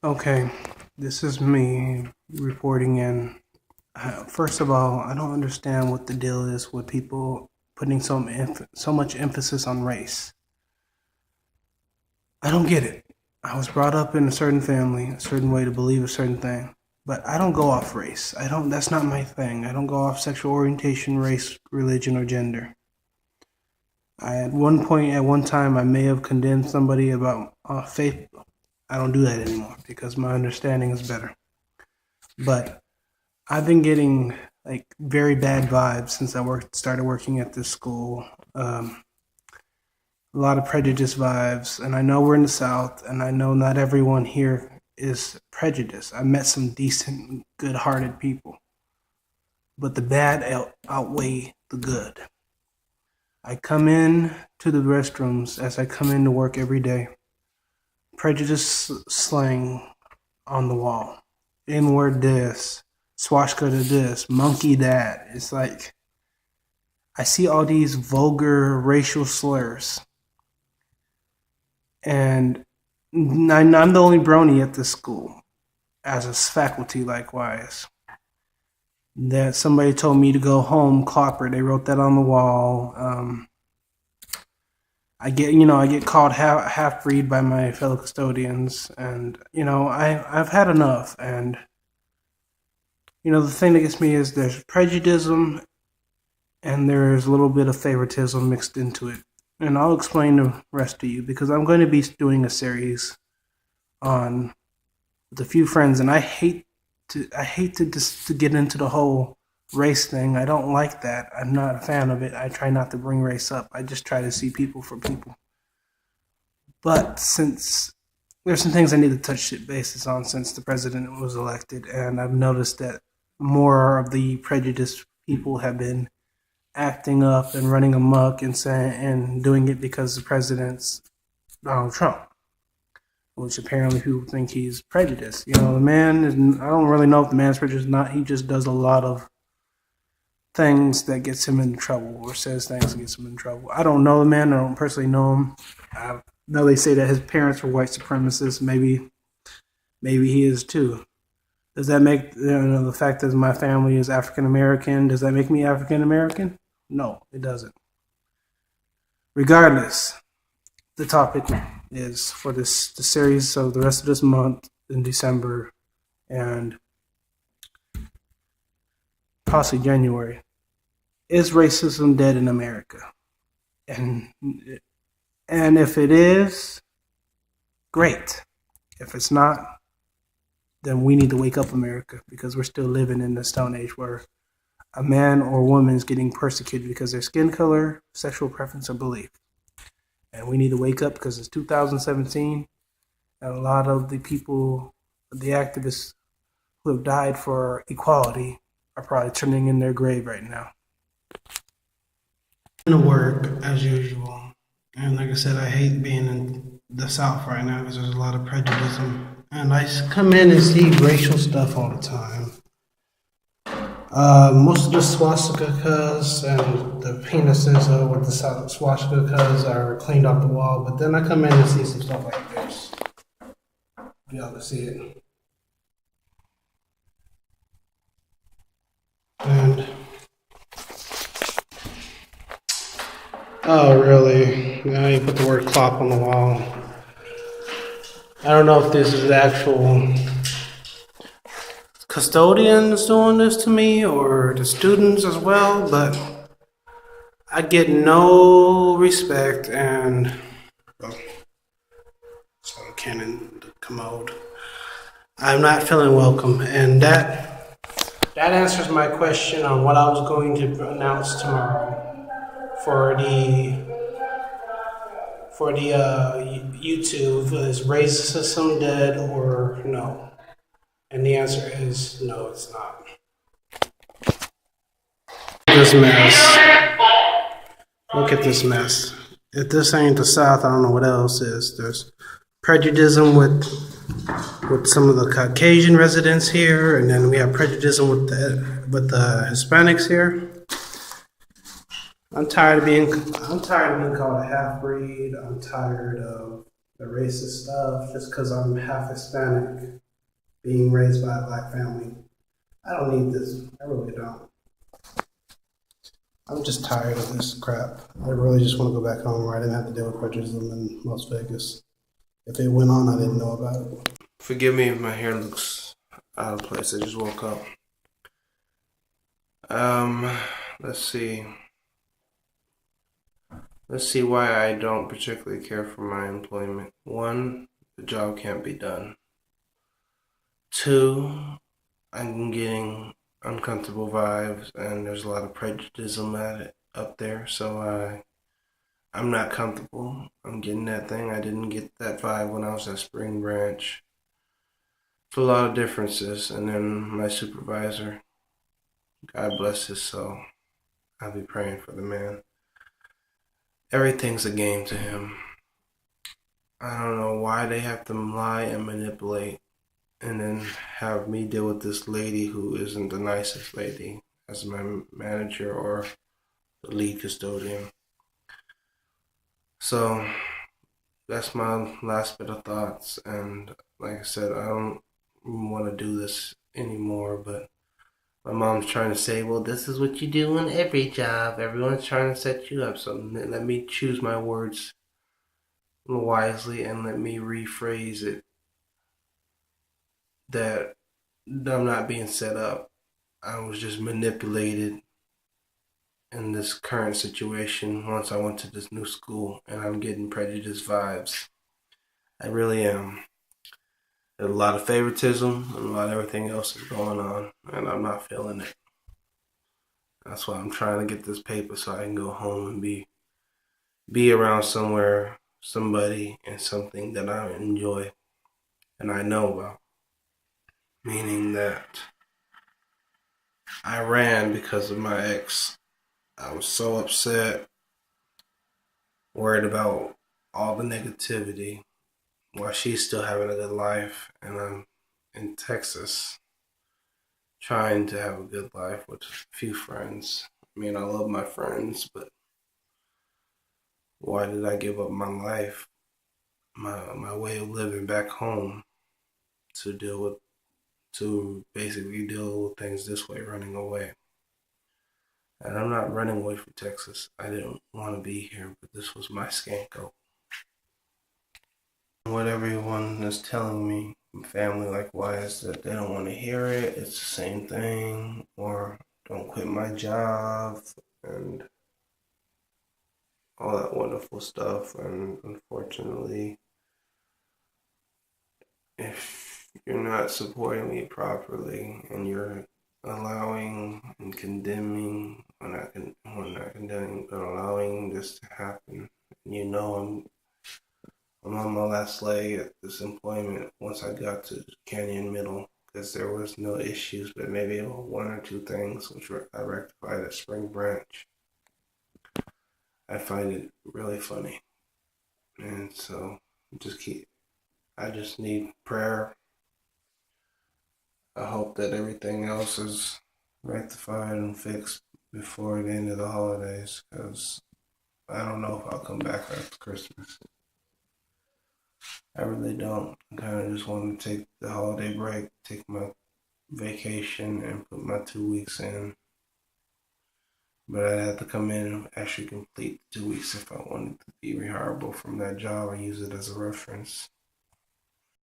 Okay, this is me reporting in. First of all, I don't understand what the deal is with people putting so much emphasis on race. I don't get it. I was brought up in a certain family, a certain way to believe a certain thing, but I don't go off race. I don't. That's not my thing. I don't go off sexual orientation, race, religion, or gender. At one point, at one time, I may have condemned somebody about faith. I don't do that anymore because my understanding is better. But I've been getting like very bad vibes since started working at this school. A lot of prejudice vibes, and I know we're in the South, and I know not everyone here is prejudiced. I met some decent, good-hearted people, but the bad outweigh the good. I come in to the restrooms as I come in to work every day. Prejudice slang on the wall. N-word this, swashbuckler this, monkey that. It's like I see all these vulgar racial slurs. And I'm the only brony at this school, as a faculty likewise. That somebody told me to go home, clopper. They wrote that on the wall. I get called half breed by my fellow custodians, and I've had enough. And the thing that gets me is there's prejudice, and there's a little bit of favoritism mixed into it. And I'll explain the rest to you because I'm going to be doing a series on with a few friends, and I hate to get into the whole race thing. I don't like that. I'm not a fan of it. I try not to bring race up. I just try to see people for people. But since there's some things I need to touch bases on since the president was elected, and I've noticed that more of the prejudiced people have been acting up and running amok and doing it because the president's Donald Trump, which apparently people think he's prejudiced. The man is, I don't really know if the man's prejudiced or not. He just does a lot of things that gets him in trouble or says things that gets him in trouble. I don't know the man. I don't personally know him. I know they say that his parents were white supremacists. Maybe he is too. Does that make, the fact that my family is African American, does that make me African American? No, it doesn't. Regardless, the topic is for the series, so the rest of this month in December and possibly January. Is racism dead in America? And if it is, great. If it's not, then we need to wake up America, because we're still living in the Stone Age where a man or woman is getting persecuted because of their skin color, sexual preference, or belief. And we need to wake up because it's 2017, and a lot of the people, the activists who have died for equality are probably turning in their grave right now. I'm going to work as usual. And like I said, I hate being in the South right now because there's a lot of prejudice. And I come in and see racial stuff all the time. Most of the swastikas and the penises with the swastikas are cleaned off the wall, but then I come in and see some stuff like this. Y'all can see it. And oh, really? Now you put the word clop on the wall. I don't know if this is the actual custodians doing this to me or the students as well, but I get no respect. And so cannon the commode. I'm not feeling welcome, and that answers my question on what I was going to announce tomorrow for the YouTube. Is racism dead or no? And the answer is no, it's not. This mess. Look at this mess. If this ain't the South, I don't know what else is. There's prejudice with some of the Caucasian residents here, and then we have prejudice with the Hispanics here. I'm tired of being called a half breed. I'm tired of the racist stuff just because I'm half Hispanic, being raised by a black family. I don't need this. I really don't. I'm just tired of this crap. I really just want to go back home where I didn't have to deal with prejudice in Las Vegas. If it went on, I didn't know about it. Forgive me if my hair looks out of place. I just woke up. Let's see. Let's see why I don't particularly care for my employment. 1, the job can't be done. 2, I'm getting uncomfortable vibes, and there's a lot of prejudice at it up there, so I'm not comfortable. I'm getting that thing. I didn't get that vibe when I was at Spring Branch. For a lot of differences, and then my supervisor, God bless his soul. I'll be praying for the man. Everything's a game to him. I don't know why they have to lie and manipulate and then have me deal with this lady who isn't the nicest lady as my manager or the lead custodian. So that's my last bit of thoughts, and like I said, I don't want to do this anymore, but my mom's trying to say, well, this is what you do in every job. Everyone's trying to set you up, so let me choose my words wisely and let me rephrase it that I'm not being set up. I was just manipulated in this current situation once I went to this new school, and I'm getting prejudice vibes. I really am. There's a lot of favoritism and a lot of everything else is going on, and I'm not feeling it. That's why I'm trying to get this paper so I can go home and be around somewhere, somebody, and something that I enjoy and I know about. Meaning that I ran because of my ex. I was so upset, worried about all the negativity while she's still having a good life, and I'm in Texas trying to have a good life with a few friends. I mean, I love my friends, but why did I give up my life, my way of living back home to basically deal with things this way, running away? And I'm not running away from Texas. I didn't want to be here, but this was my scapegoat. What everyone is telling me, family likewise, that they don't want to hear it. It's the same thing, or don't quit my job, and all that wonderful stuff. And unfortunately, if you're not supporting me properly and you're allowing and condemning, not condemning, but allowing this to happen, you know I'm on my last leg at this employment once I got to Canyon Middle, because there was no issues, but maybe 1 or 2 things which I rectified at Spring Branch. I find it really funny, and so I just need prayer. I hope that everything else is rectified and fixed before the end of the holidays, because I don't know if I'll come back after Christmas. I really don't. I kind of just want to take the holiday break, take my vacation, and put my 2 weeks in. But I had to come in and actually complete the 2 weeks if I wanted to be rehireable from that job and use it as a reference.